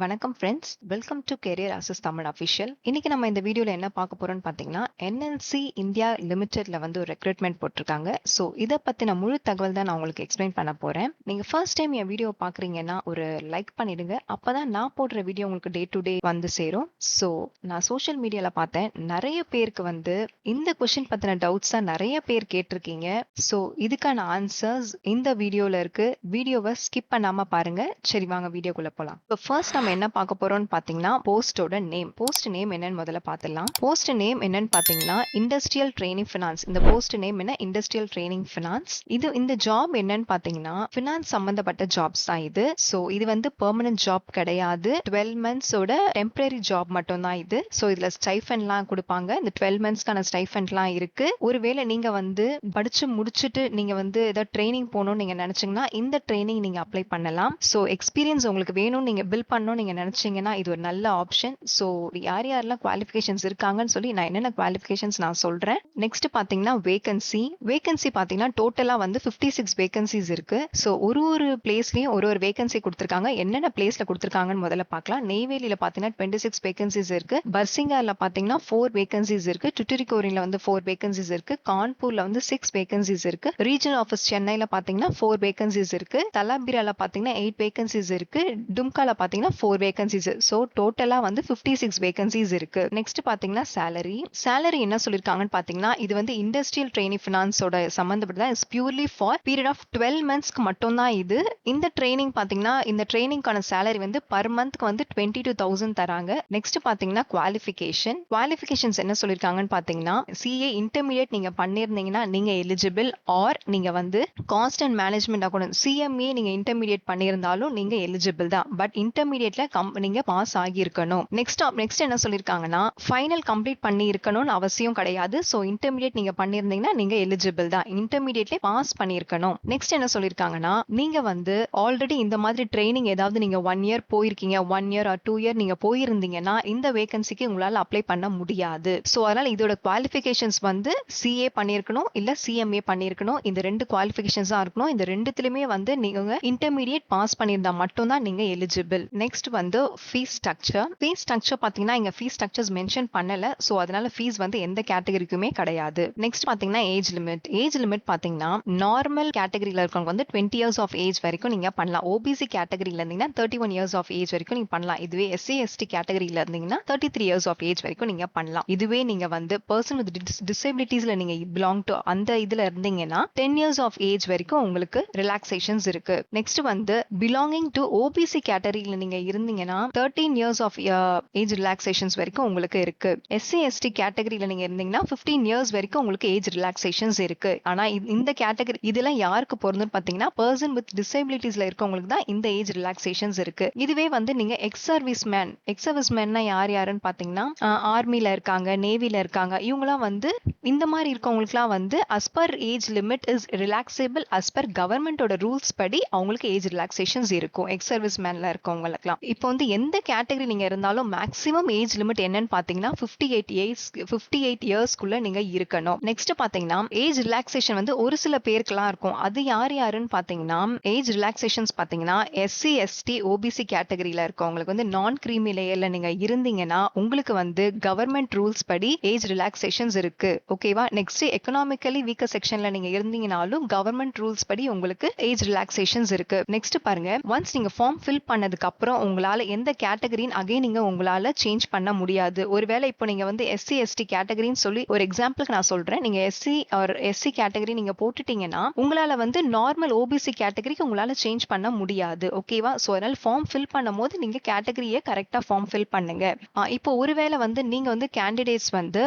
வணக்கம் friends, welcome to career aces Tamil official. இன்னைக்கு நம்ம இந்த வீடியோல என்ன பார்க்க போறோம்னு பார்த்தீங்கன்னா, என்எல்சி இந்தியா லிமிடெட்ல வந்து ஒரு ரெக்ரூட்மெண்ட் போட்டிருக்காங்க. ஸோ இதை பத்தின முழு தகவல் தான் நான் உங்களுக்கு எக்ஸ்பிளைன் பண்ண போறேன். நீங்க ஃபர்ஸ்ட் டைம் என் வீடியோ பார்க்குறீங்கன்னா ஒரு லைக் பண்ணிடுங்க. அப்பதான் நான் போடுற வீடியோ உங்களுக்கு டே டு டே வந்து சேரும். ஸோ நான் சோஷியல் மீடியால பார்த்தேன், நிறைய பேருக்கு வந்து இந்த கொஸ்டின் பத்தின டவுட்ஸ் தான் நிறைய பேர் கேட்டிருக்கீங்க. ஸோ இதுக்கான ஆன்சர்ஸ் இந்த வீடியோல இருக்கு. வீடியோவை ஸ்கிப் பண்ணாம பாருங்க. சரி, வாங்க வீடியோக்குள்ள போலாம். இப்போ ஃபர்ஸ்ட் நம்ம என்ன பார்க்க போறோம்னு பாத்தீங்கன்னா, போஸ்டோட நேம். போஸ்ட் நேம் என்னன்னு முதல்ல பார்த்துடலாம். போஸ்ட் நேம் என்னன்னு பாத்தீங்கன்னா, இண்டஸ்ட்ரியல் ட்ரைனிங் ஃபினான்ஸ். இந்த போஸ்ட் நேம் என்ன? Industrial training finance. இந்த ஜாப் என்னன்னு பாத்தீங்கன்னா, ஃபினான்ஸ் சம்பந்தப்பட்ட ஜாப்ஸ் தான் இது. ஸோ இது வந்து பெர்மனன்ட் ஜாப் கிடையாது. 12 மந்த்ஸோட டெம்பரரி ஜாப் மட்டும் தான் இது. ஸோ இதுல ஸ்டைஃபன்லாம் கொடுப்பாங்க. இந்த 12 மந்த்ஸ்க்கான ஸ்டைஃபன்லாம் இருக்கு. ஒருவேளை நீங்க வந்து படிச்சு முடிச்சுட்டு நீங்க வந்து ஏதாவது ட்ரைனிங் போகணும்னு நீங்க நினைச்சீங்கன்னா இந்த ட்ரைனிங் நீங்க அப்ளை பண்ணலாம். ஸோ எக்ஸ்பீரியன்ஸ் உங்களுக்கு வேணும், நீங்க பில் பண்ணணும் நீங்க நினைச்சீங்கன்னா இது ஒரு நல்ல ஆப்ஷன். ஸோ யாரெல்லாம் குவாலிஃபிகேஷன்ஸ் இருக்காங்கன்னு சொல்லி நான் என்னென்ன குவாலிஃபிகேஷன்ஸ் நான் சொல்றேன். நெக்ஸ்ட் பாத்தீங்கன்னா வேகன்சி பாத்தீங்கன்னா டோட்டலா வந்து 56 வேகன்சிஸ் இருக்கு. ஸோ ஒரு பிளேஸ்லயும் ஒரு வேகன்சி கொடுத்திருக்காங்க. என்னென்ன பிளேஸ்ல கொடுத்திருக்காங்கன்னு முதல்ல பார்க்கலாம். நெய்வேலியில பாத்தீங்கன்னா 26 வேகன்சிஸ் இருக்கு. பர்சிங்கார்ல பாத்தீங்கன்னா 4 வேகன்சிஸ் இருக்கு. டுட்டிரிகோரின்ல வந்து 4 வேகன்சிஸ் இருக்கு. கான்பூர்ல வந்து 6 வேகன்சிஸ் இருக்கு. ரீஜனல் ஆஃபீஸ் சென்னையில பாத்தீங்கன்னா 4 வேகன்சிஸ் இருக்கு. தலாபிரால பாத்தீங்கன்னா 8 வேகன்சிஸ் இருக்கு. டும்கால பாத்தீங்கன்னா 4 வேகன்சிஸ். சோ டோட்டலா வந்து 56 வேகன்சிஸ் இருக்கு. நெக்ஸ்ட் பாத்தீங்கன்னா சேலரி என்ன சொல்லிருக்காங்கன்னு பாத்தீங்கன்னா, இது வந்து இண்டஸ்ட்ரியல் ட்ரைனிங் ஃபினான்ஸோட சம்பந்தப்பட்டதா. Is purely for period of 12 மந்த்ஸ்க்கு மட்டும் தான் இது. இந்த ட்ரைனிங் பாத்தீங்கன்னா, இந்த ட்ரைனிங்கான சேலரி வந்து பர் மந்த்க்கு வந்து 22,000 தராங்க. நெக்ஸ்ட் பாத்தீங்கன்னா குவாலிஃபிகேஷன்ஸ் என்ன சொல்லிருக்காங்கன்னு பாத்தீங்கன்னா, சிஏ இன்டர்மீடியட் நீங்க பண்ணிருந்தீங்கன்னா நீங்க எலிஜிபிள். ஆர் நீங்க வந்து cost and management account CMA நீங்க இன்டர்மீடியட் பண்ணியிருந்தாலும் நீங்க எலிஜிபிள் தான். பட் இன்டர்மீடியட்ல நீங்க பாஸ் ஆகி இருக்கணும். நெக்ஸ்ட் என்ன சொல்லிருக்காங்கன்னா, ஃபைனல் கம்ப்ளீட் பண்ணி இருக்கணும்னு அவசியம் கிடையாது. சோ இன்டர்மீடியட் நீங்க பண்ணிருந்தீங்கன்னா நீங்க எலிஜிபிள் தான். இன்டர்மீடியட்ல பாஸ் பண்ணிருக்கணும். நெக்ஸ்ட் என்ன சொல்லிருக்காங்கன்னா, நீங்க வந்து ஆல்ரெடி இந்த மாதிரி ட்ரைனிங் ஏதாவது நீங்க 1 இயர் போயிருக்கீங்க, 1 இயர் ஆர் 2 இயர் நீங்க போயிருந்தீங்கன்னா இந்த வேகன்சிக்கு உங்களால அப்ளை பண்ண முடியாது. சோ அதனால இதோட குவாலிஃபிகேஷன்ஸ் வந்து சிஏ பண்ணிருக்கணும் இல்ல சிஎம்ஏ பண்ணிருக்கணும். இந்த 2 குவாலிஃபிகேஷன்ஸ் தான் இருக்கணும். இந்த ரெண்டுத்திலுமே வந்து நீங்க இன்டர்மீடியட் பாஸ் பண்ணியிருந்தா மட்டும் தான் நீங்க எலிஜிபிள். நெக்ஸ்ட் வந்து ஃபீஸ் ஸ்ட்ரக்சர் பாத்தீங்கன்னா இங்க ஃபீஸ் ஸ்ட்ரக்சர்ஸ் மென்ஷன் பண்ணல. சோ அதனால ஃபீஸ் வந்து எந்த கேட்டகரிக்குமே கிடையாது. நெக்ஸ்ட் பாத்தீங்கன்னா ஏஜ் லிமிட் பாத்தீங்கன்னா, நார்மல் கேட்டகரியில இருக்கவங்க வந்து 20 இயர்ஸ் ஆஃப் ஏஜ் வரைக்கும் நீங்க பண்ணலாம். ஓபிசி கேட்டகரியில இருந்தீங்கன்னா 31 இயர்ஸ் ஆஃப் ஏஜ் வரைக்கும் நீங்க பண்ணலாம். இதுவே எஸ்சி எஸ்டி கேட்டகரியில இருந்தீங்கன்னா 33 இயர்ஸ் ஆஃப் ஏஜ் வரைக்கும் நீங்க பண்ணலாம். இதுவே நீங்க வந்து பர்சன் வித் டிசபிலிட்டிஸ்ல நீங்க பிலாங் டு அந்த இதுல இருந்தீங்கன்னா 10 இயர்ஸ் ஆஃப் ஏஜ் வரைக்கும் உங்களுக்கு ரிலாக்ஸேஷன்ஸ் இருக்கு. நெக்ஸ்ட் வந்து பிலாங்கிங் டு ஓபிசி கேட்டகரியில நீங்க இருந்தீங்கன்னா 13 இயர்ஸ் ஆஃப் ஏஜ் ரிலாக்ஸேஷன்ஸ் வரைக்கும் உங்களுக்கு இருக்கு. எஸ்சி எஸ்டி கேட்டகரியில நீங்க இருந்தீங்கன்னா 15 இயர்ஸ் வரைக்கும் உங்களுக்கு ஏஜ் ரிலாக்ஸேஷன்ஸ் இருக்கு. ஆனா இந்த கேட்டகரி இதெல்லாம் யாருக்கு பொருந்தும் பாத்தீங்கன்னா, பர்சன் வித் டிசபிலிட்டிஸ்ல இருக்கவங்களுக்கு தான் இந்த ஏஜ் ரிலாக்ஸேஷன்ஸ் இருக்கு. இதுவே வந்து நீங்க எக்ஸ் சர்வீஸ் மேன்னா யாருன்னு பாத்தீங்கன்னா, ஆர்மில இருக்காங்க, நேவில இருக்காங்க, இவங்கலாம் வந்து இந்த மாதிரி இருக்கவங்களுக்குலாம் வந்து as per age limit is relaxable as per கவர்மெண்டோட ரூல்ஸ் படி அவங்களுக்கு ஏஜ் ரிலாக்ஸேஷன்ஸ் இருக்கும். எக்ஸ் சர்வீஸ் மேன்ல இருக்கவங்களுக்குலாம். இப்போ வந்து எந்த கேட்டகரி நீங்க இருந்தாலும் மேக்ஸிமம் ஏஜ் லிமிட் என்னன்னு பாத்தீங்கன்னா 58 இயர்ஸ்க்குள்ள நீங்க இருக்கணும். நெக்ஸ்ட் பாத்தீங்கன்னா ஏஜ் ரிலாக்ஸேஷன் வந்து ஒரு சில பேருக்குலாம் இருக்கும். அது யாருன்னு பாத்தீங்கன்னா, ஏஜ் ரிலாக்ஸேஷன்ஸ் பாத்தீங்கன்னா எஸ்சி எஸ்டி ஓபிசி கேட்டகரியில இருக்கவங்களுக்கு வந்து நான் கிரீமி லேயர்ல நீங்க இருந்தீங்கன்னா உங்களுக்கு வந்து கவர்மெண்ட் ரூல்ஸ் படி ஏஜ் ரிலாக்ஸேஷன்ஸ் இருக்கு. ஓகேவா? நெக்ஸ்ட் எக்கனாமிக்கலி வீக்கர் செக்ஷன்ல நீங்க இருந்தீங்கனாலும் கவர்மெண்ட் ரூல்ஸ் படி உங்களுக்கு ஏஜ் ரிலாக்ஸேஷன்ஸ் இருக்கு. நெக்ஸ்ட் பாருங்க, ஒன்ஸ் நீங்க ஃபார்ம் ஃபில் பண்ணதுக்கு அப்புறம் உங்களால எந்த கேட்டகரின்னு அகைன் நீங்க உங்களால சேஞ்ச் பண்ண முடியாது. ஒருவேளை இப்போ நீங்க வந்து எஸ்சி எஸ்டி கேட்டகரின்னு சொல்லி ஒரு எக்ஸாம்பிளுக்கு நான் சொல்றேன். நீங்க எஸ்சி கேட்டகரி நீங்க போட்டுட்டீங்கன்னா உங்களால வந்து நார்மல் ஓபிசி கேட்டகரிக்கு உங்களால சேஞ்ச் பண்ண முடியாது. ஓகேவா? சோ அதனால ஃபார்ம் ஃபில் பண்ணும்போது நீங்க கேட்டகரியை கரெக்டா ஃபார்ம் ஃபில் பண்ணுங்க. இப்போ ஒருவேளை வந்து நீங்க வந்து கேண்டிடேட்ஸ் வந்து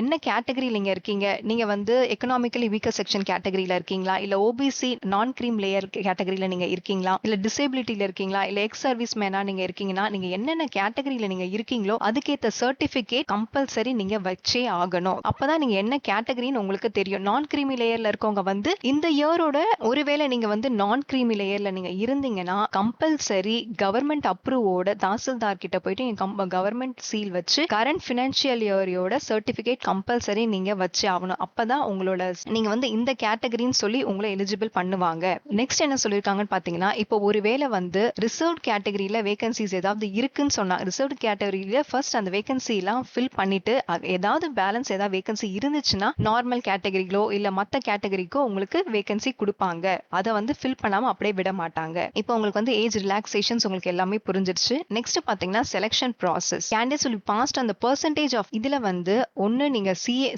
என்ன கேட்டகரி நீங்க இருக்கீங்க, நீங்க வந்து எக்கனாமிக்கலி வீக்கர் செக்ஷன் கேட்டகரியில இருக்கீங்களா, இல்ல ஓபிசி நான் கிரீம் லேயர் கேட்டகரியில நீங்க இருக்கீங்களா, இல்ல டிசேபிலிட்டியில இருக்கீங்களா, இல்ல எக்ஸ் சர்வீஸ் மேனா நீங்க இருக்கீங்கன்னா, நீங்க என்னென்ன கேட்டகரியில நீங்க இருக்கீங்களோ அதுக்கேத்த சர்டிபிகேட் கம்பல்சரி நீங்க வச்சே ஆகணும். அப்பதான் நீங்க என்ன கேட்டகரின்னு உங்களுக்கு தெரியும். நான் கிரீமி லேயர்ல இருக்கவங்க வந்து இந்த இயரோட ஒருவேளை நீங்க வந்து நான் கிரீமி லேயர்ல நீங்க இருந்தீங்கன்னா கம்பல்சரி கவர்மெண்ட் அப்ரூவோட தாசில்தார் கிட்ட போயிட்டு கவர்மெண்ட் சீல் வச்சு கரண்ட் பினான்சியல் இயரோட சர்டிபிகேட் கம்பல்சரி நீங்க வச்சு ஆகணும். அப்பதான் உங்களோட நீங்க வந்து இந்த கேட்டகரின்னு சொல்லி உங்களை எலிஜிபிள் பண்ணுவாங்க. நெக்ஸ்ட் என்ன சொல்லிருக்காங்கன்னு பாத்தீங்கன்னா, இப்போ ஒருவேளை வந்து ரிசர்வ் கேட்டகரியில வேகன்சிஸ் ஏதாவது இருக்குன்னு சொன்னா ரிசர்வ்டு கேட்டகரியில ஃபர்ஸ்ட் அந்த வேகன்சி எல்லாம் ஃபில் பண்ணிட்டு ஏதாவது பேலன்ஸ் ஏதாவது வேகன்சி இருந்துச்சுன்னா நார்மல் கேட்டகரிகளோ இல்ல மத்த கேட்டகரிக்கோ உங்களுக்கு வேகன்சி கொடுப்பாங்க. அதை வந்து ஃபில் பண்ணாம அப்படியே விட மாட்டாங்க. இப்போ உங்களுக்கு வந்து ஏஜ் ரிலாக்ஸேஷன்ஸ் உங்களுக்கு எல்லாமே புரிஞ்சிருச்சு. நெக்ஸ்ட் பாத்தீங்கன்னா selection process. Candidates will be passed on the percentage of இதுல வந்து ஒன்னு நீங்க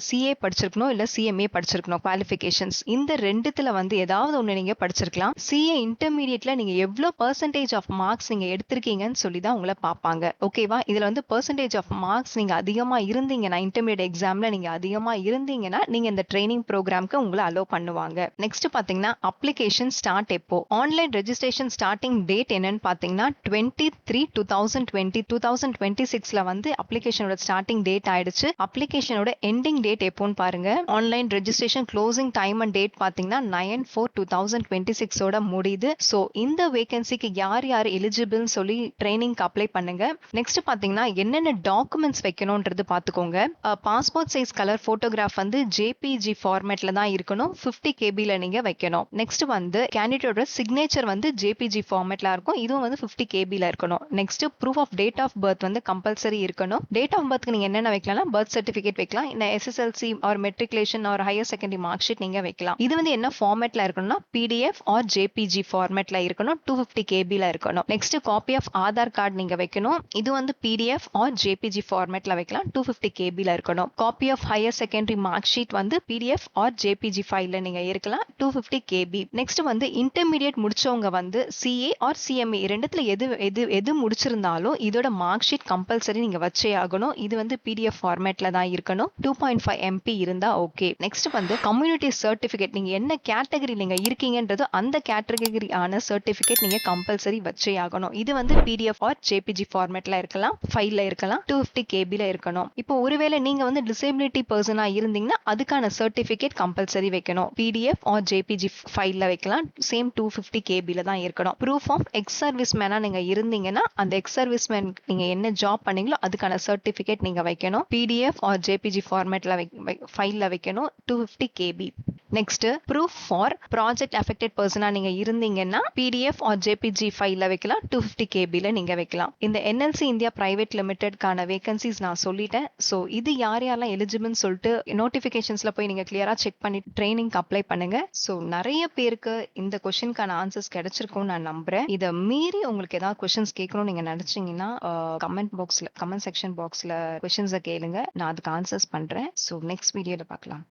சிஏ படிச்சிருக்கணும் இல்ல சிஎம்ஏ படிச்சிருக்கணும் குவாலிஃபிகேஷன்ஸ். இந்த ரெண்டுத்துல வந்து ஏதாவது ஒண்ணு நீங்க படிச்சிருக்கலாம். சிஏ இன்டர்மீடியட்ல நீங்க எவ்வளவு பெர்சன்டேஜ் ஆஃப் மார்க்ஸ் நீங்க எடுத்திருக்கீங்கன்னு சொல்லி தான் உங்களை பார்ப்பாங்க. ஓகேவா? இதுல வந்து பெர்சன்டேஜ் ஆஃப் மார்க்ஸ் நீங்க அதிகமா இருந்தீங்கன்னா இன்டர்மீடியட் எக்ஸாம்ல நீங்க அதிகமா இருந்தீங்கன்னா நீங்க இந்த ட்ரைனிங் ப்ரோக்ராம்க்கு உங்களை அலோ பண்ணுவாங்க. நெக்ஸ்ட் பாத்தீங்கன்னா அப்ளிகேஷன் ஸ்டார்ட் எப்போ? ஆன்லைன் ரெஜிஸ்ட்ரேஷன் ஸ்டார்டிங் டேட் என்னன்னு பாத்தீங்கன்னா 23/2020 வந்து அப்ளிகேஷனோட ஸ்டார்டிங் டேட் ஆயிடுச்சு. அப்ளிகேஷனோட எண்டிங் டேட் எப்போன்னு பாருங்க. Online registration closing time and date பாத்தீங்கன்னா 9/4/2026 முடியுது. சோ இந்த வேகன்சிக்கு யார் யார் எலிஜிபிள் சொல்லி ட்ரைனிங்க்கு அப்ளை பண்ணுங்க. நெக்ஸ்ட் பாத்தீங்கன்னா என்னென்ன டாக்குமெண்ட்ஸ் வைக்கணும்ன்றது பாத்துக்கோங்க. பாஸ்போர்ட் சைஸ் கலர் போட்டோகிராஃப் வந்து ஜேபிஜி ஃபார்மேட்ல தான் இருக்கணும். 50 கேபில நீங்க வைக்கணும். நெக்ஸ்ட் வந்து கேண்டிடேட்டோட சிக்னேச்சர் வந்து ஜேபிஜி ஃபார்மேட்ல இருக்கும். இதுவும் வந்து 50 கேபில இருக்கணும். Next proof of date of birth வந்து கம்பல்சரி இருக்கணும். டேட் ஆஃப் பர்த்க்கு நீங்க என்னென்ன வைக்கலாம்? பர்த் சர்டிபிகேட் வைக்கலாம். இந்த SSLC or matriculation or higher secondary mark sheet நீங்க வைக்கலாம். இது வந்து என்ன ஃபார்மேட்ல இருக்கணும்னா பிடிஎஃப் ஆர் ஜேபிஜி ஃபார்மேட்ல இருக்கணும். 250 கேபில இருக்கணும். Next copy of Aadhaar card நீங்க வைக்கணும். இது வந்து பிடிஎஃப் ஆர் ஜேபிஜி ஃபார்மேட்ல வைக்கலாம். 250 கேபில இருக்கணும். Copy of higher secondary mark sheet வந்து பிடிஎஃப் ஆர் ஜேபிஜி ஃபைல்ல நீங்க இருக்கலாம். 250 கேபி. நெக்ஸ்ட் வந்து இன்டர்மீடியட் முடிச்சவங்க வந்து சிஏ ஆர் சிஎம்ஏ ரெண்டுத்துல எது முடிச்சிருந்தாலும் இதோட மார்க் ஷீட் கம்பல்சரி நீங்க வச்சே ஆகணும். இது வந்து பிடிஎஃப் ஃபார்மேட்ல தான் இருக்கணும். 2.5 எம்பி இருந்தா ஓகே. நெக்ஸ்ட் வந்து கம்யூனிட்டி சர்டிபிகேட். நீங்க என்ன கேட்டகரி நீங்க இருக்கீங்கன்றது அந்த கேட்டகரி ஆன சர்டிபிகேட் நீங்க கம்பல்சரி வச்சே ஆகணும். இது வந்து பிடிஎஃப் ஆர் ஜேபிஜி ஃபார்மேட்ல இருக்கலாம், ஃபைல்ல இருக்கலாம். 250 கேபில இருக்கணும். இப்போ ஒருவேளை நீங்க வந்து டிசேபிலிட்டி பர்சனா இருந்தீங்கன்னா அதுக்கான சர்டிபிகேட் கம்பல்சரி வைக்கணும். பிடிஎஃப் ஆர் ஜேபிஜி ஃபைல்ல வைக்கலாம். சேம் 250 கேபில தான் இருக்கணும். ப்ரூஃப் ஆஃப் எக்ஸ் சர்வீஸ் மேனா நீங்க இருந்தீங்கன்னா அந்த எக்ஸ் சர்வீஸ் மேன் நீங்க என்ன ஜாப் பண்ணீங்களோ அதுக்கான சர்டிபிகேட் நீங்க வைக்கணும். பிடிஎஃப் ஆர் ஜேபிஜி ஃபார்மேட்ல ஃபைல்ல வைக்கணும். 250 K B. Next proof for project affected பர்சனா நீங்க இருந்தீங்கன்னா பிடிஎஃப் ஆர் ஜேபிஜி ஃபைல்ல வைக்கலாம். 250 கேபில நீங்க வைக்கலாம். இந்த என்எல்சி இந்தியா பிரைவேட் லிமிடெட்கான வேகன்சிஸ் நான் சொல்லிட்டேன். சோ இது யார் யாரெல்லாம் எலிஜிபிள்னு சொல்லிட்டு நோட்டிபிகேஷன்ஸ்ல போய் நீங்க கிளியரா செக் பண்ணி ட்ரைனிங்க்கு அப்ளை பண்ணுங்க. சோ நிறைய பேருக்கு இந்த கொஸ்டின்கான ஆன்சர்ஸ் கிடைச்சிருக்கும்னு நான் நம்புறேன். இதை மீறி உங்களுக்கு ஏதாவது கொஸ்டின்ஸ் கேட்கணும்னு நீங்க நினைச்சீங்கன்னா கமெண்ட் செக்ஷன் பாக்ஸ்ல கொஸ்டின்ஸை கேளுங்க. நான் அதுக்கு ஆன்சர்ஸ் பண்றேன். சோ நெக்ஸ்ட் வீடியோல பார்க்கலாம்.